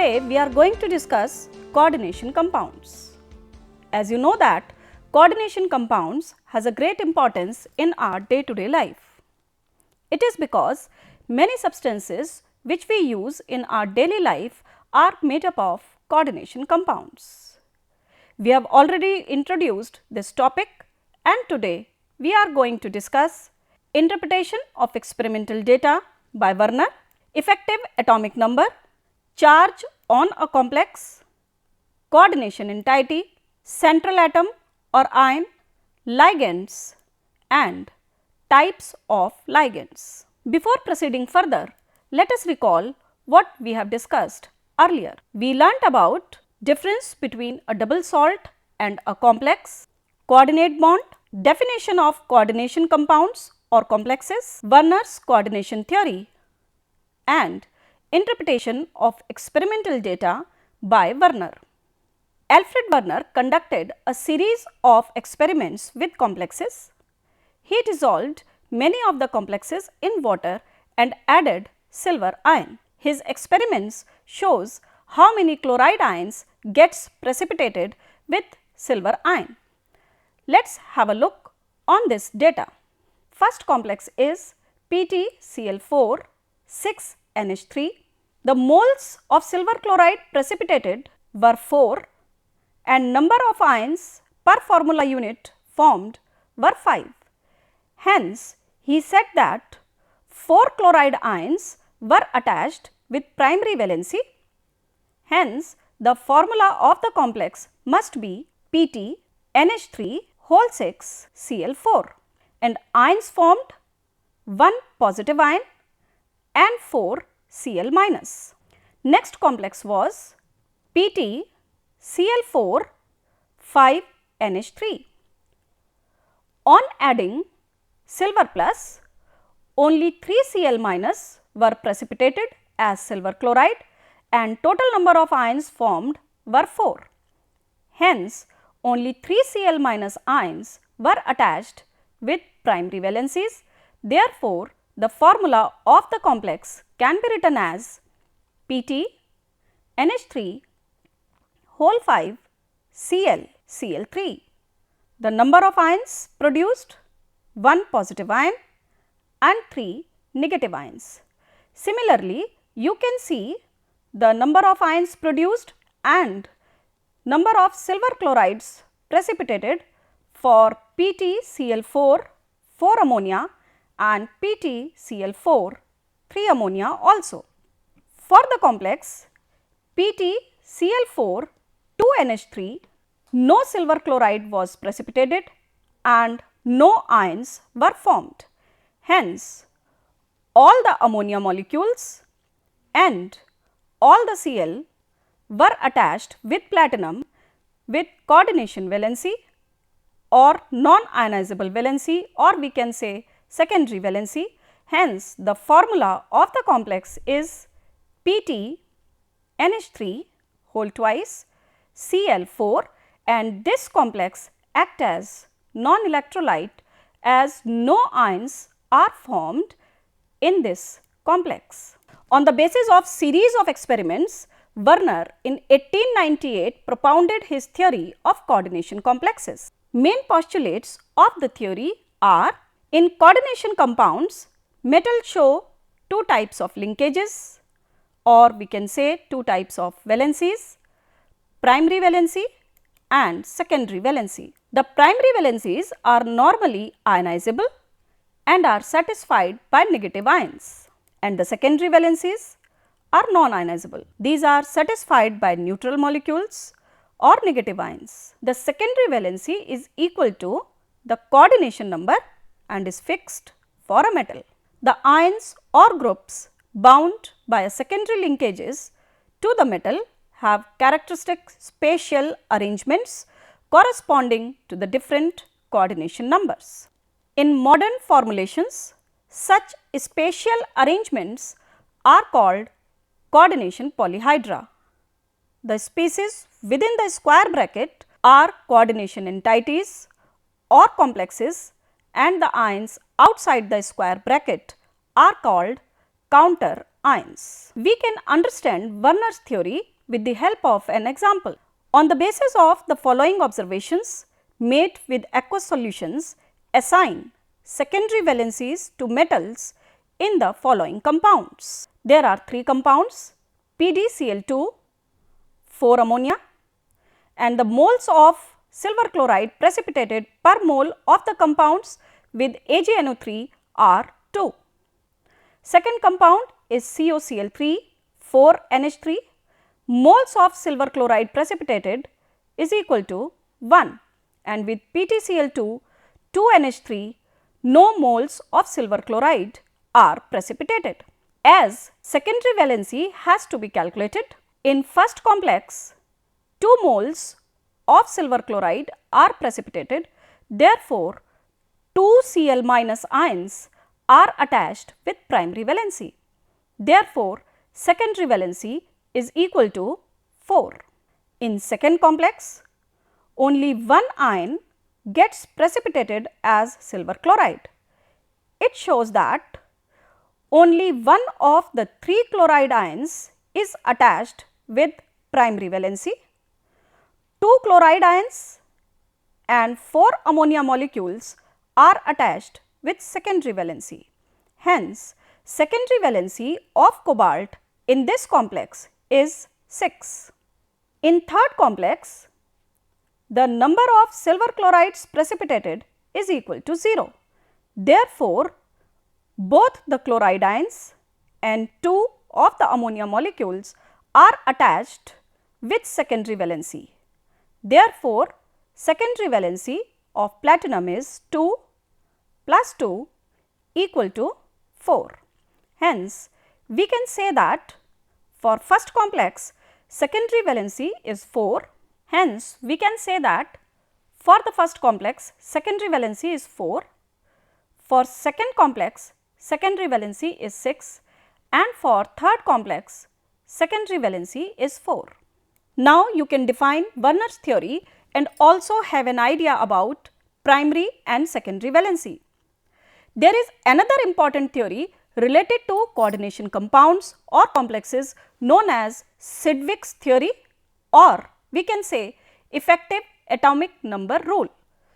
Today we are going to discuss coordination compounds. As you know that coordination compounds has a great importance in our day-to-day life. It is because many substances which we use in our daily life are made up of coordination compounds. We have already introduced this topic and today we are going to discuss interpretation of experimental data by Werner, effective atomic number, charge on a complex, coordination entity, central atom or ion, ligands and types of ligands. Before proceeding further, let us recall what we have discussed earlier. We learnt about difference between a double salt and a complex, coordinate bond, definition of coordination compounds or complexes, Werner's coordination theory and interpretation of experimental data by Werner. Alfred Werner conducted a series of experiments with complexes. He dissolved many of the complexes in water and added silver ion. His experiments shows how many chloride ions gets precipitated with silver ion. Let's have a look on this data. First complex is PtCl4 6NH3. The moles of silver chloride precipitated were 4 and number of ions per formula unit formed were 5. Hence, he said that 4 chloride ions were attached with primary valency. Hence, the formula of the complex must be PtNH3 whole 6 Cl4 and ions formed 1 positive ion and 4 Cl minus. Next complex was PtCl4 5NH3. On adding silver plus, only 3 Cl minus were precipitated as silver chloride and total number of ions formed were 4. Hence, only 3 Cl minus ions were attached with primary valencies. Therefore, the formula of the complex can be written as PtNH3 whole 5 Cl3. The number of ions produced 1 positive ion and 3 negative ions. Similarly, you can see the number of ions produced and number of silver chlorides precipitated for PtCl4 4 ammonia and PtCl4 3 ammonia also. For the complex PtCl4 2NH3, no silver chloride was precipitated and no ions were formed. Hence, all the ammonia molecules and all the Cl were attached with platinum with coordination valency or non-ionizable valency or we can say secondary valency. Hence, the formula of the complex is PtNH3 whole twice Cl4 and this complex act as non-electrolyte as no ions are formed in this complex. On the basis of series of experiments, Werner in 1898 propounded his theory of coordination complexes. Main postulates of the theory are: in coordination compounds, metals show two types of linkages or we can say two types of valencies, primary valency and secondary valency. The primary valencies are normally ionizable and are satisfied by negative ions and the secondary valencies are non-ionizable. These are satisfied by neutral molecules or negative ions. The secondary valency is equal to the coordination number and is fixed for a metal. The ions or groups bound by a secondary linkages to the metal have characteristic spatial arrangements corresponding to the different coordination numbers. In modern formulations, such spatial arrangements are called coordination polyhedra. The species within the square bracket are coordination entities or complexes and the ions outside the square bracket are called counter ions. We can understand Werner's theory with the help of an example. On the basis of the following observations made with aqueous solutions, assign secondary valencies to metals in the following compounds. There are 3 compounds PdCl2, 4 ammonia, and the moles of silver chloride precipitated per mole of the compounds with AgNO3 are 2. Second compound is COCl3, 4 NH3, moles of silver chloride precipitated is equal to 1, and with PtCl2, 2 NH3, no moles of silver chloride are precipitated. As secondary valency has to be calculated, in first complex 2 moles of silver chloride are precipitated, therefore 2 Cl minus ions are attached with primary valency. Therefore, secondary valency is equal to 4. In second complex, only one ion gets precipitated as silver chloride. It shows that only one of the 3 chloride ions is attached with primary valency, 2 chloride ions and 4 ammonia molecules are attached with secondary valency. Hence, secondary valency of cobalt in this complex is 6. In third complex, the number of silver chlorides precipitated is equal to 0. Therefore, both the chloride ions and 2 of the ammonia molecules are attached with secondary valency. Therefore, secondary valency of platinum is 2 plus 2 equal to 4. Hence, we can say that for first complex, secondary valency is 4. Hence, we can say that for the first complex, secondary valency is 4. For second complex, secondary valency is 6, and for third complex, secondary valency is 4. Now, you can define Werner's theory and also have an idea about primary and secondary valency. There is another important theory related to coordination compounds or complexes known as Sidgwick's theory, or we can say effective atomic number rule.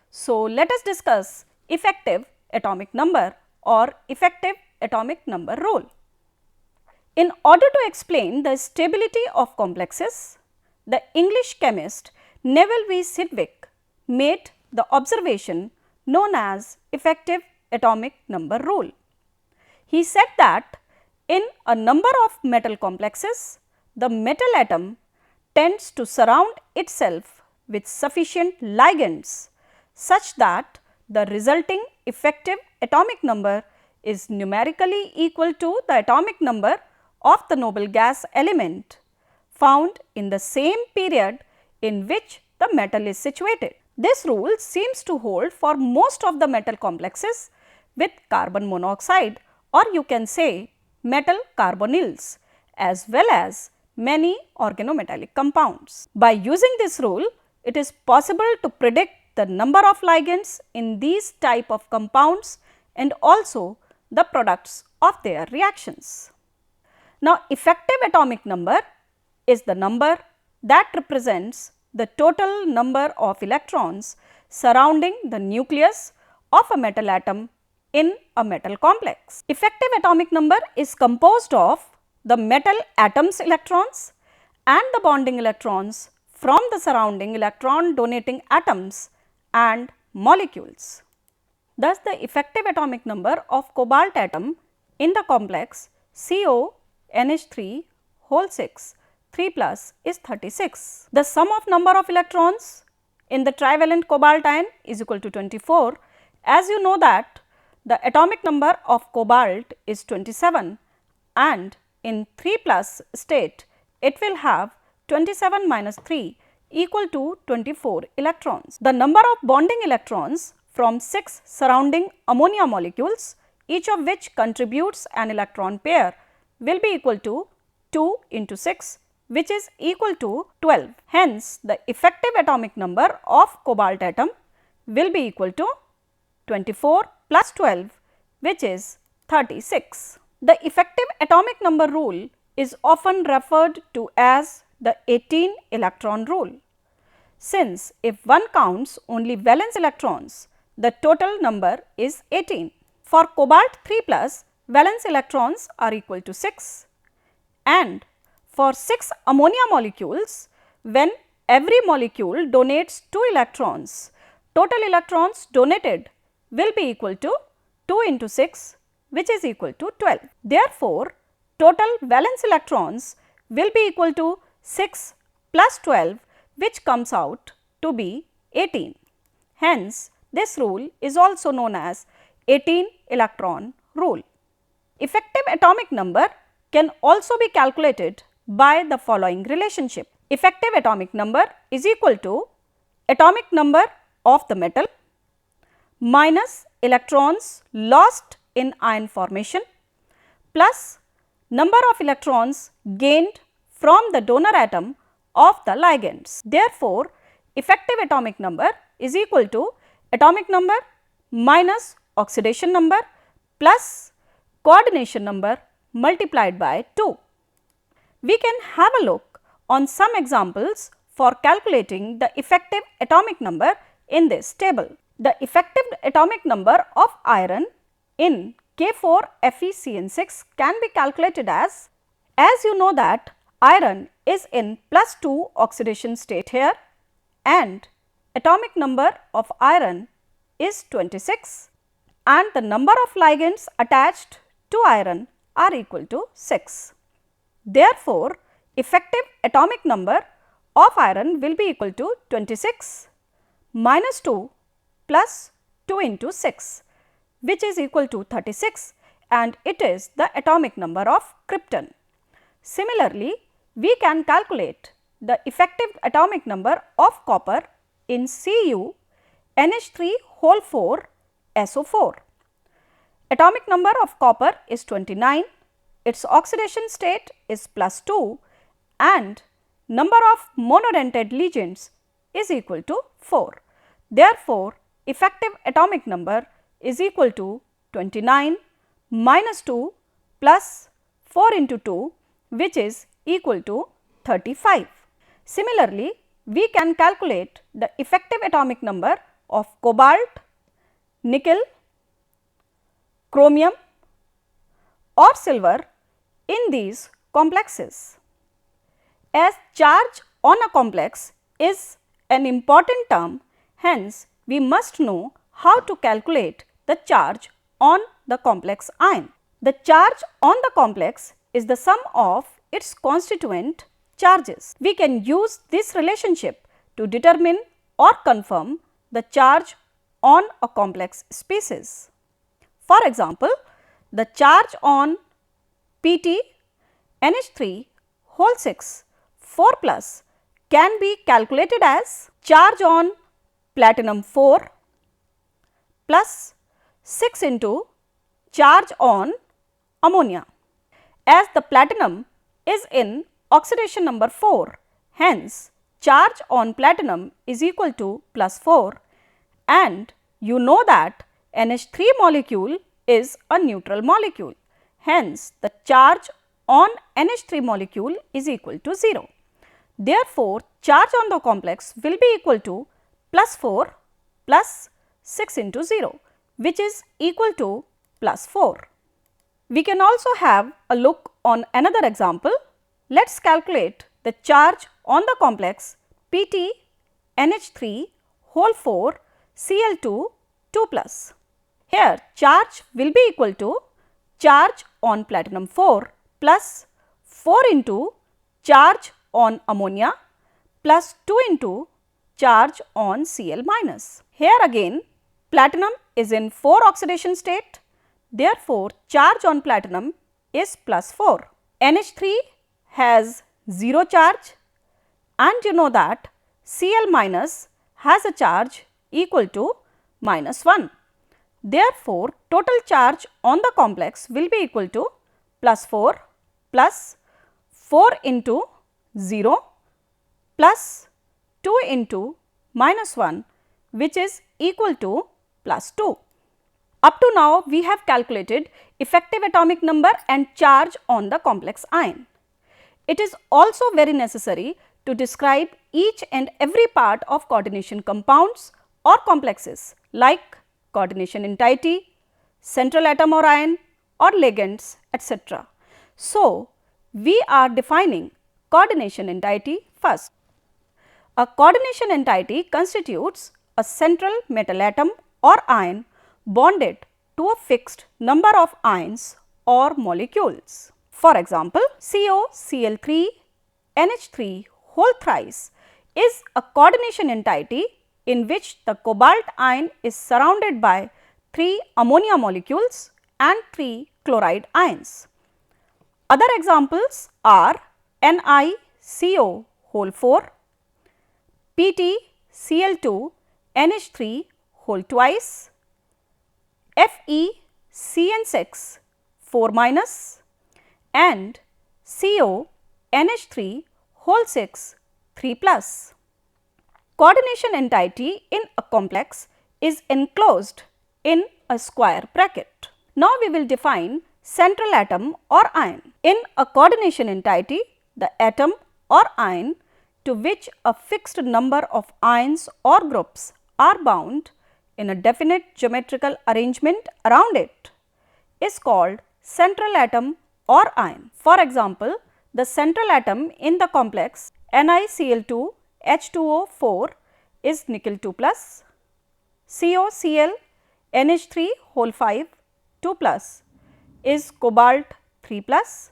So, let us discuss effective atomic number or effective atomic number rule. In order to explain the stability of complexes, the English chemist Neville V. Sidgwick made the observation known as effective atomic number rule. He said that in a number of metal complexes, the metal atom tends to surround itself with sufficient ligands such that the resulting effective atomic number is numerically equal to the atomic number of the noble gas element found in the same period in which the metal is situated. This rule seems to hold for most of the metal complexes with carbon monoxide, or you can say metal carbonyls, as well as many organometallic compounds. By using this rule, it is possible to predict the number of ligands in these type of compounds and also the products of their reactions. Now, effective atomic number is the number that represents the total number of electrons surrounding the nucleus of a metal atom in a metal complex. Effective atomic number is composed of the metal atom's electrons and the bonding electrons from the surrounding electron donating atoms and molecules. Thus, the effective atomic number of cobalt atom in the complex CONH3 whole 6 3 plus is 36. The sum of number of electrons in the trivalent cobalt ion is equal to 24. As you know that the atomic number of cobalt is 27, and in 3 plus state it will have 27 minus 3 equal to 24 electrons. The number of bonding electrons from 6 surrounding ammonia molecules, each of which contributes an electron pair, will be equal to 2 into 6, which is equal to 12. Hence, the effective atomic number of cobalt atom will be equal to 24 plus 12, which is 36. The effective atomic number rule is often referred to as the 18 electron rule. Since if one counts only valence electrons, the total number is 18. For cobalt 3 plus, valence electrons are equal to 6, and for 6 ammonia molecules, when every molecule donates 2 electrons, total electrons donated will be equal to 2 into 6, which is equal to 12. Therefore, total valence electrons will be equal to 6 plus 12, which comes out to be 18. Hence, this rule is also known as 18 electron rule. Effective atomic number can also be calculated by the following relationship. Effective atomic number is equal to atomic number of the metal minus electrons lost in ion formation plus number of electrons gained from the donor atom of the ligands. Therefore, effective atomic number is equal to atomic number minus oxidation number plus coordination number multiplied by 2. We can have a look on some examples for calculating the effective atomic number in this table. The effective atomic number of iron in K4FeCN6 can be calculated as you know that iron is in +2 oxidation state here, and atomic number of iron is 26, and the number of ligands attached to iron are equal to 6. Therefore, effective atomic number of iron will be equal to 26 minus 2 plus 2 into 6, which is equal to 36, and it is the atomic number of krypton. Similarly, we can calculate the effective atomic number of copper in Cu NH3 whole 4 SO4. Atomic number of copper is 29, its oxidation state is +2, and number of monodentate ligands is equal to 4. Therefore, effective atomic number is equal to 29 minus 2 plus 4 into 2, which is equal to 35. Similarly, we can calculate the effective atomic number of cobalt, nickel, chromium or silver in these complexes. As charge on a complex is an important term, hence we must know how to calculate the charge on the complex ion. The charge on the complex is the sum of its constituent charges. We can use this relationship to determine or confirm the charge on a complex species. For example, the charge on Pt NH3 whole 6 4 plus can be calculated as charge on platinum 4 plus 6 into charge on ammonia. As the platinum is in oxidation number 4, hence charge on platinum is equal to +4, and you know that NH3 molecule is a neutral molecule. Hence, the charge on NH3 molecule is equal to 0. Therefore, charge on the complex will be equal to +4 plus 6 into 0, which is equal to +4. We can also have a look on another example. Let us calculate the charge on the complex Pt NH3 whole 4 Cl2 2 plus. Here charge will be equal to charge on platinum 4 plus 4 into charge on ammonia plus 2 into charge on Cl minus. Here again platinum is in 4 oxidation state, therefore charge on platinum is +4. NH3 has 0 charge, and you know that Cl minus has a charge equal to -1. Therefore, total charge on the complex will be equal to +4 plus 4 into 0 plus 2 into -1, which is equal to +2. Up to now, we have calculated effective atomic number and charge on the complex ion. It is also very necessary to describe each and every part of coordination compounds or complexes like coordination entity, central atom or ion or ligands, etc. So, we are defining coordination entity first. A coordination entity constitutes a central metal atom or ion bonded to a fixed number of ions or molecules. For example, COCl3 NH3 whole thrice is a coordination entity in which the cobalt ion is surrounded by 3 ammonia molecules and 3 chloride ions. Other examples are NiCO whole 4, PtCl2 NH3 whole twice, FeCN6 4 minus and CO NH3 whole 6 3 plus. Coordination entity in a complex is enclosed in a square bracket. Now, we will define central atom or ion. In a coordination entity, the atom or ion to which a fixed number of ions or groups are bound in a definite geometrical arrangement around it is called central atom or ion. For example, the central atom in the complex NiCl2 H2O4 is nickel 2 plus, COCl NH3 whole 5 2 plus is cobalt 3 plus,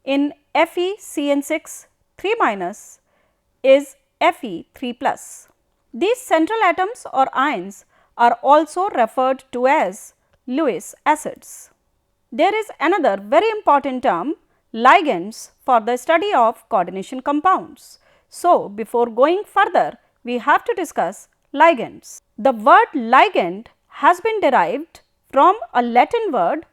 in FeCN6 3 minus is Fe 3 plus. These central atoms or ions are also referred to as Lewis acids. There is another very important term, ligands, for the study of coordination compounds. So, before going further, we have to discuss ligands. The word ligand has been derived from a Latin word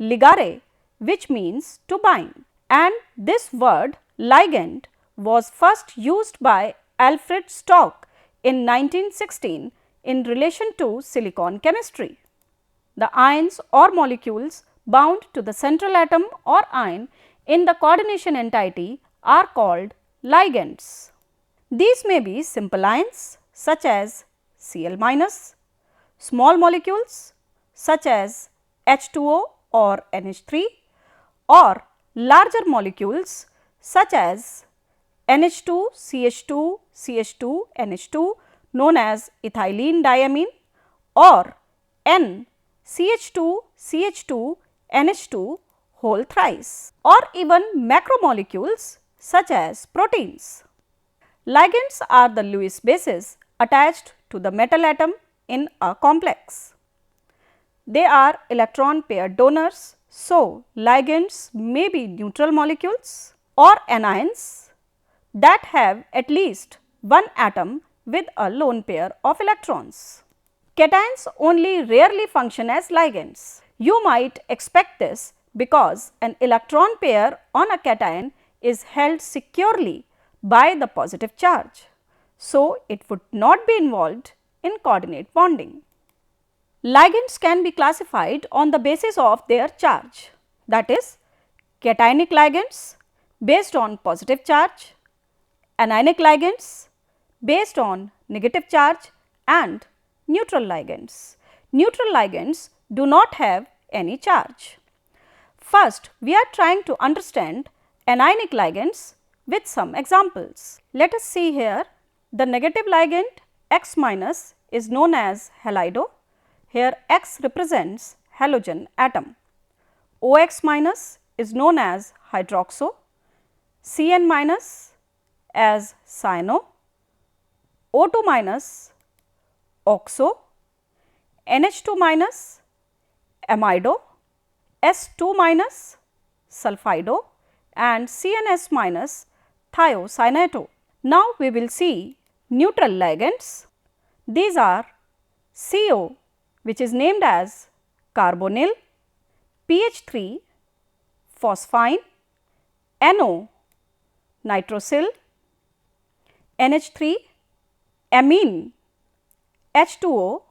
ligare, which means to bind, and this word ligand was first used by Alfred Stock in 1916 in relation to silicon chemistry. The ions or molecules bound to the central atom or ion in the coordination entity are called ligands. These may be simple ions such as Cl minus, small molecules such as H2O or NH3, or larger molecules such as NH2, CH2, CH2, NH2 known as ethylene diamine, or N CH2, CH2, NH2 whole thrice, or even macromolecules such as proteins. Ligands are the Lewis bases attached to the metal atom in a complex. They are electron pair donors, so ligands may be neutral molecules or anions that have at least one atom with a lone pair of electrons. Cations only rarely function as ligands. You might expect this because an electron pair on a cation is held securely by the positive charge. So, it would not be involved in coordinate bonding. Ligands can be classified on the basis of their charge, that is, cationic ligands based on positive charge, anionic ligands based on negative charge, and neutral ligands. Neutral ligands do not have any charge. First, we are trying to understand anionic ligands with some examples. Let us see here. The negative ligand X minus is known as halido. Here X represents halogen atom. OX minus is known as hydroxo, Cn minus as cyano, O2 minus oxo, NH2 minus amido, S2 minus sulfido, and CNS minus thiocyanato. Now, we will see neutral ligands. These are CO, which is named as carbonyl, PH3 phosphine, NO nitrosyl, NH3 amine, H2O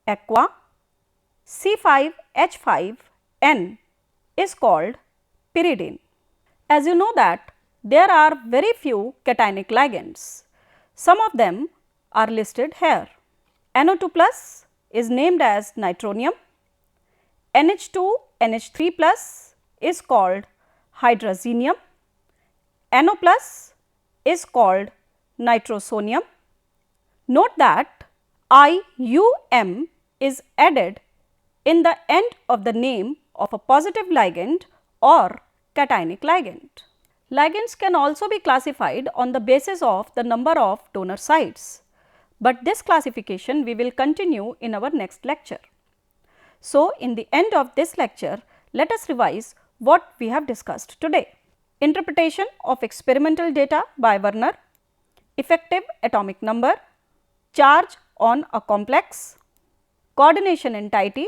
aqua, C5H5N is called pyridine. As you know that there are very few cationic ligands. Some of them are listed here. NO2 plus is named as nitronium. NH2 NH3 plus is called hydrazinium. NO plus is called nitrosonium. Note that IUM is added in the end of the name of a positive ligand or cationic ligand. Ligands can also be classified on the basis of the number of donor sites, but this classification we will continue in our next lecture. So, in the end of this lecture, let us revise what we have discussed today. Interpretation of experimental data by Werner, effective atomic number, charge on a complex, coordination entity,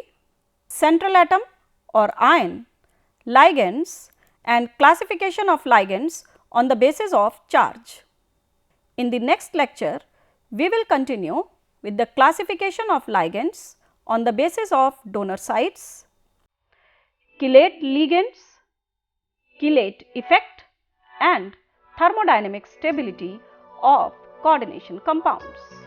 central atom or ion, ligands and classification of ligands on the basis of charge. In the next lecture, we will continue with the classification of ligands on the basis of donor sites, chelate ligands, chelate effect and thermodynamic stability of coordination compounds.